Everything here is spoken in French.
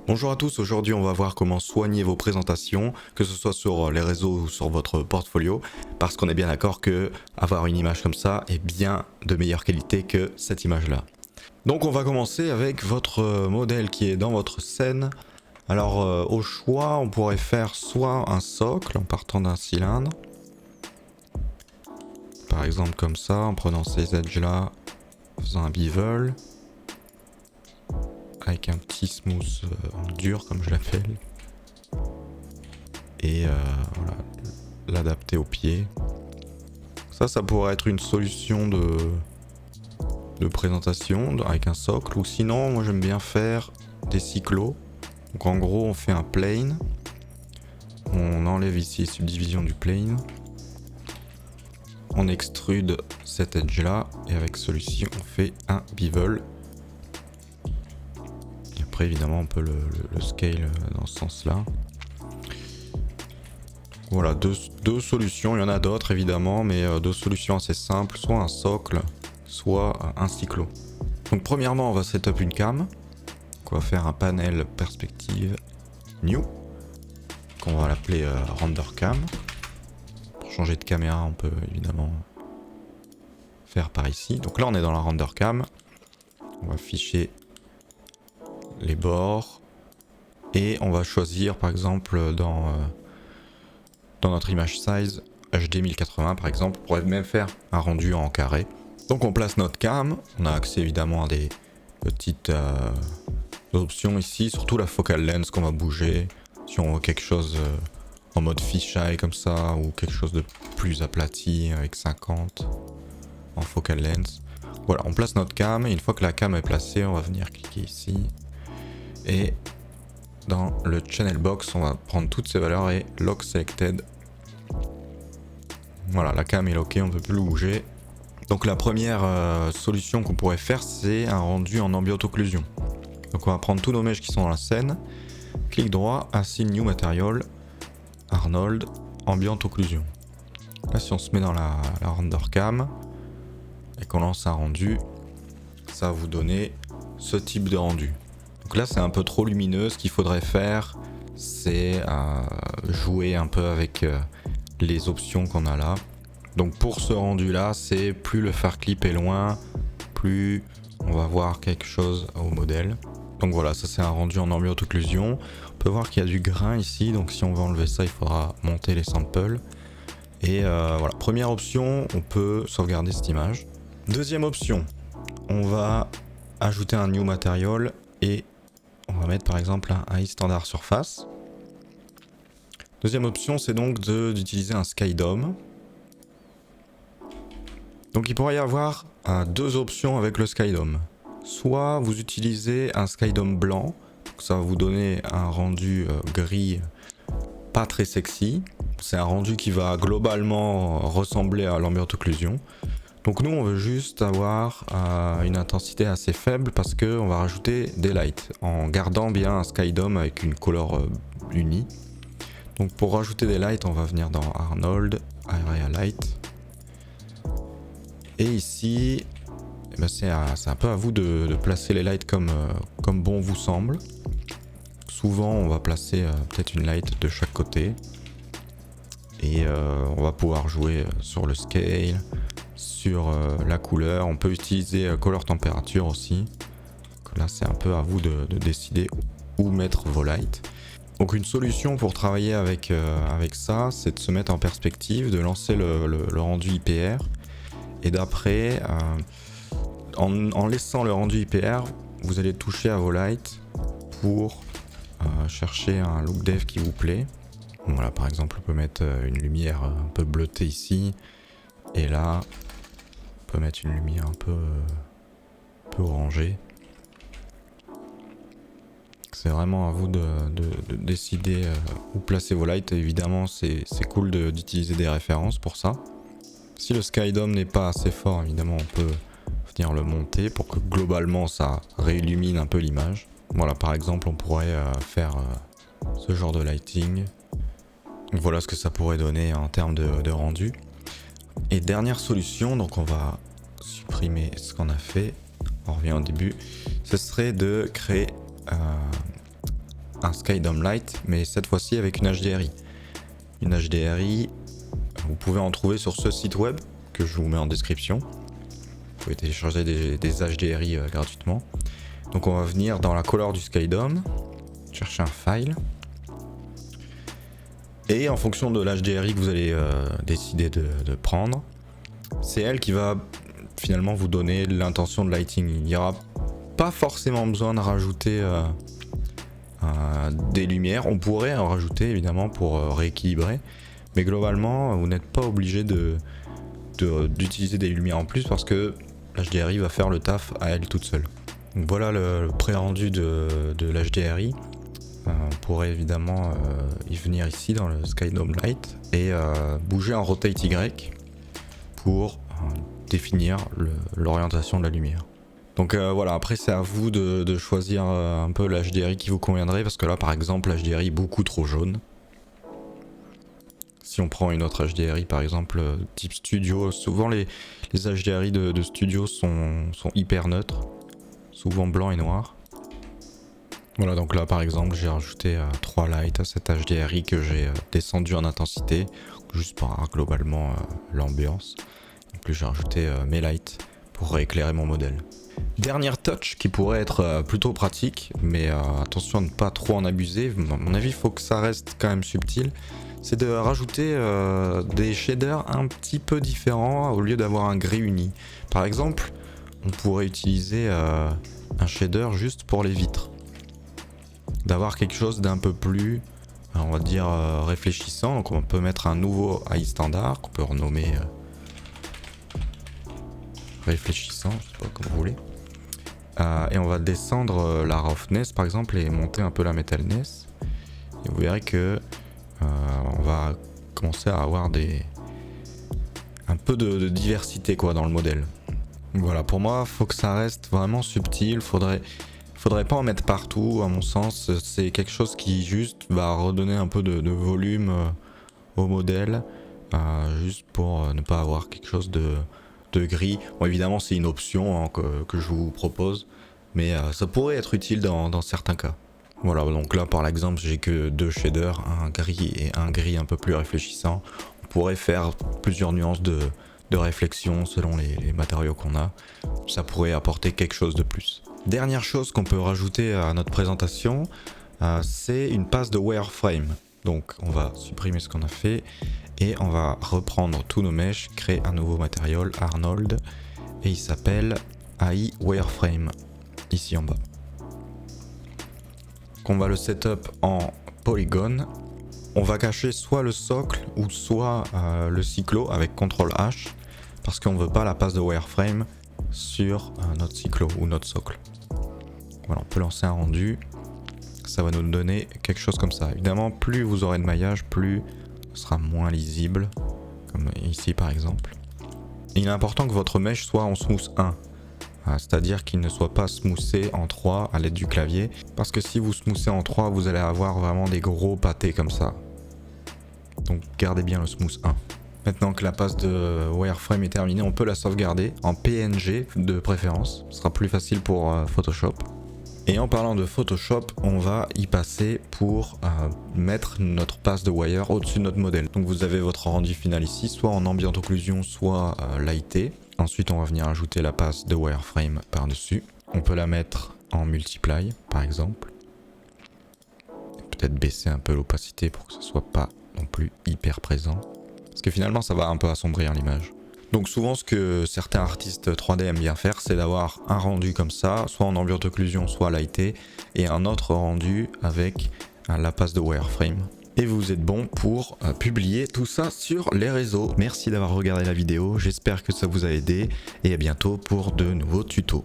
Bonjour à tous, aujourd'hui on va voir comment soigner vos présentations, que ce soit sur les réseaux ou sur votre portfolio, parce qu'on est bien d'accord que avoir une image comme ça est bien de meilleure qualité que cette image-là. Donc on va commencer avec votre modèle qui est dans votre scène. Alors au choix, on pourrait faire soit un socle en partant d'un cylindre, par exemple comme ça, en prenant ces edges-là, en faisant un bevel, avec un petit smooth dur comme je l'appelle. Et voilà, l'adapter au pied. Ça pourrait être une solution de présentation avec un socle. Ou sinon, moi j'aime bien faire des cyclos. Donc en gros, on fait un plane. On enlève ici les subdivisions du plane. On extrude cet edge là. Et avec celui-ci, on fait un bevel. Et après, évidemment, on peut le scale dans ce sens-là. Voilà, deux solutions, il y en a d'autres évidemment, mais deux solutions assez simples, soit un socle, soit un cyclo. Donc premièrement, on va setup une cam, donc on va faire un panel perspective new, qu'on va l'appeler render cam. Pour changer de caméra, on peut évidemment faire par ici. Donc là, on est dans la render cam, on va afficher les bords, et on va choisir par exemple dans notre image size HD 1080 par exemple, on pourrait même faire un rendu en carré. Donc on place notre cam, on a accès évidemment à des petites options ici, surtout la focal length qu'on va bouger, si on veut quelque chose en mode fisheye comme ça, ou quelque chose de plus aplati avec 50 en focal length. Voilà, on place notre cam, et une fois que la cam est placée, on va venir cliquer ici, et dans le channel box, on va prendre toutes ces valeurs et lock selected. Voilà, la cam est lockée, on ne peut plus le bouger. Donc la première solution qu'on pourrait faire, c'est un rendu en ambient occlusion. Donc on va prendre tous nos meshs qui sont dans la scène, clic droit, assign new material, Arnold, ambient occlusion. Là, si on se met dans la render cam et qu'on lance un rendu, ça va vous donner ce type de rendu. Donc là, c'est un peu trop lumineux. Ce qu'il faudrait faire, c'est jouer un peu avec les options qu'on a là. Donc pour ce rendu là, c'est plus le phare clip est loin, plus on va voir quelque chose au modèle. Donc voilà, ça c'est un rendu en ambient occlusion. On peut voir qu'il y a du grain ici, donc si on veut enlever ça, il faudra monter les samples. Et voilà, première option, on peut sauvegarder cette image. Deuxième option, on va ajouter un new material et on va mettre par exemple un high standard surface. Deuxième option, c'est donc d'utiliser un skydome. Donc il pourrait y avoir deux options avec le skydome. Soit vous utilisez un skydome blanc, ça va vous donner un rendu gris pas très sexy. C'est un rendu qui va globalement ressembler à l'ambient occlusion. Donc nous on veut juste avoir une intensité assez faible parce qu'on va rajouter des lights en gardant bien un skydome avec une couleur unie. Donc pour rajouter des lights, on va venir dans Arnold, Area Light. Et ici, eh ben c'est un peu à vous de placer les lights comme bon vous semble. Souvent, on va placer peut-être une light de chaque côté. Et on va pouvoir jouer sur le scale, sur la couleur. On peut utiliser color température aussi. Donc là, c'est un peu à vous de décider où mettre vos lights. Donc une solution pour travailler avec ça, c'est de se mettre en perspective, de lancer le rendu IPR. Et d'après, en laissant le rendu IPR, vous allez toucher à vos lights pour chercher un look dev qui vous plaît. Voilà, par exemple, on peut mettre une lumière un peu bleutée ici. Et là, on peut mettre une lumière un peu orangée. C'est vraiment à vous de décider où placer vos lights. Évidemment, c'est cool d'utiliser des références pour ça. Si le skydome n'est pas assez fort, évidemment, on peut venir le monter pour que globalement ça réillumine un peu l'image. Voilà, par exemple, on pourrait faire ce genre de lighting. Donc voilà ce que ça pourrait donner en termes de rendu. Et dernière solution, donc on va supprimer ce qu'on a fait. On revient au début. Ce serait de créer un SkyDome Lite, mais cette fois-ci avec une HDRI. Une HDRI, vous pouvez en trouver sur ce site web que je vous mets en description. Vous pouvez télécharger des HDRI gratuitement. Donc on va venir dans la color du SkyDome, chercher un file. Et en fonction de l'HDRI que vous allez décider de prendre, c'est elle qui va finalement vous donner l'intention de lighting. Il n'y aura pas forcément besoin de rajouter des lumières. On pourrait en rajouter évidemment pour rééquilibrer, mais globalement vous n'êtes pas obligé d'utiliser des lumières en plus parce que l'HDRI va faire le taf à elle toute seule. Donc voilà le pré-rendu de l'HDRI. On pourrait évidemment y venir ici dans le SkyDome Lite et bouger en Rotate Y pour définir l'orientation de la lumière. Donc voilà, après c'est à vous de choisir un peu l'HDRI qui vous conviendrait, parce que là par exemple l'HDRI est beaucoup trop jaune. Si on prend une autre HDRI par exemple type studio, souvent les HDRI de studio sont hyper neutres, souvent blanc et noir. Voilà, donc là par exemple j'ai rajouté 3 lights à cette HDRI que j'ai descendu en intensité, juste pour avoir globalement l'ambiance. En plus j'ai rajouté mes lights pour rééclairer mon modèle. Dernière touch qui pourrait être plutôt pratique, mais attention à ne pas trop en abuser, à mon avis il faut que ça reste quand même subtil, c'est de rajouter des shaders un petit peu différents au lieu d'avoir un gris uni. Par exemple, on pourrait utiliser un shader juste pour les vitres. D'avoir quelque chose d'un peu plus, on va dire, réfléchissant. Donc on peut mettre un nouveau high standard qu'on peut renommer réfléchissant, je sais pas comment vous voulez. Et on va descendre la roughness par exemple et monter un peu la metalness. Et vous verrez que on va commencer à avoir un peu de diversité quoi dans le modèle. Voilà, pour moi, faut que ça reste vraiment subtil. Faudrait pas en mettre partout, à mon sens. C'est quelque chose qui juste va redonner un peu de volume au modèle, juste pour ne pas avoir quelque chose de gris. Bon, évidemment, c'est une option hein, que je vous propose, mais ça pourrait être utile dans certains cas. Voilà, donc là par exemple, j'ai que 2 shaders, un gris et un gris un peu plus réfléchissant. On pourrait faire plusieurs nuances de réflexion selon les matériaux qu'on a. Ça pourrait apporter quelque chose de plus. Dernière chose qu'on peut rajouter à notre présentation, c'est une passe de wireframe. Donc on va supprimer ce qu'on a fait et on va reprendre tous nos meshs, créer un nouveau matériau, Arnold, et il s'appelle AI Wireframe, ici en bas. On va le setup en polygone. On va cacher soit le socle ou soit le cyclo avec CTRL H parce qu'on ne veut pas la passe de wireframe sur notre cyclo ou notre socle. Voilà, on peut lancer un rendu. Ça va nous donner quelque chose comme ça. Évidemment, plus vous aurez de maillage, plus ce sera moins lisible, comme ici par exemple. Et il est important que votre mesh soit en smooth 1. C'est-à-dire qu'il ne soit pas smoothé en 3 à l'aide du clavier. Parce que si vous smoothez en 3, vous allez avoir vraiment des gros pâtés comme ça. Donc gardez bien le smooth 1. Maintenant que la passe de wireframe est terminée, on peut la sauvegarder en PNG de préférence. Ce sera plus facile pour Photoshop. Et en parlant de Photoshop, on va y passer pour mettre notre passe de wire au-dessus de notre modèle. Donc vous avez votre rendu final ici, soit en ambient occlusion, soit lighté. Ensuite, on va venir ajouter la passe de wireframe par-dessus. On peut la mettre en multiply, par exemple. Peut-être baisser un peu l'opacité pour que ce soit pas non plus hyper présent. Parce que finalement, ça va un peu assombrir l'image. Donc souvent, ce que certains artistes 3D aiment bien faire, c'est d'avoir un rendu comme ça, soit en ambient occlusion, soit lighté, et un autre rendu avec la passe de wireframe. Et vous êtes bon pour publier tout ça sur les réseaux. Merci d'avoir regardé la vidéo, j'espère que ça vous a aidé, et à bientôt pour de nouveaux tutos.